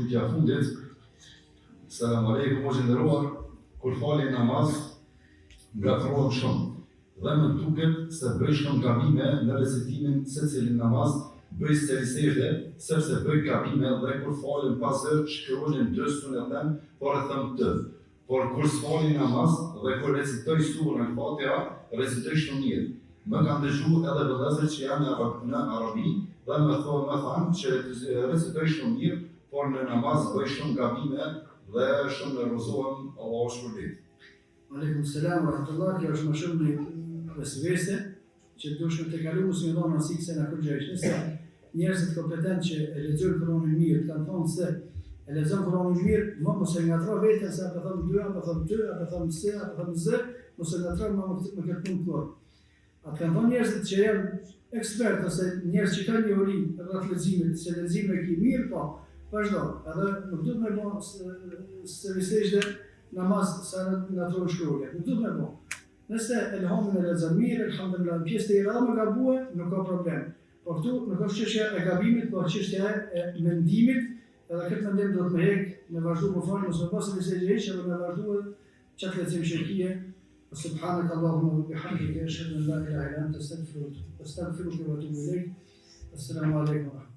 pyetja fundit. Selam aleikum, o gjendëruar, kur fali namaz, gabrohem shumë. Dhe më duket se bëj shumë gabime në recitimin se cilin namaz, bëj serisejde, sepse bëj gabime dhe kur falem pasër shkruajnë 2 sunetem, por e thëm të. Por kur s'fali namaz dhe kur recitoj surën Fatiha, recitoj shumë mirë. Më kanë dëgju edhe vëllezër që janë në Arabi dhe më thanë që recitoj shumë mirë, por në namaz bëj shumë gabime dhe shumë nervozohem, Allahu shpërblet. Aleikum selam wa rahmatullah, kjo është më shumë një vesvese që duhet të kalu muslimanët në sikse në kërgjësh. Nëse njerëzit kompetent që e lexojnë Kur'anin mirë, kanë thonë se e lexon Kur'anin mirë, mos e ngatro veten se apo thon 2, apo thon 2, apo thon se, apo thon z, mos e ngatro më këtë punë. Atë kanë thonë njerëzit që janë ekspertë ose njerëz që kanë teori rreth leximit, se leximi e ke mirë, po vazhdo. Edhe nuk duhet më bë se namaz sa në ato shkruajnë. Nuk duhet më bë. Nëse elhamin e lexon mirë, alhamdulillah, pjesë të tjera më gabue, nuk ka problem. Por këtu nuk është çështja e gabimit, por çështja e mendimit, edhe këtë mendim do të më hek me vazhdu më fal, mos më pas se hiç edhe me vazhdu çka lecim shirkie. Subhanak Allahumma wa bihamdika ashhadu an la ilaha illa anta astaghfiruka wa atubu ilayk. Assalamu alaikum.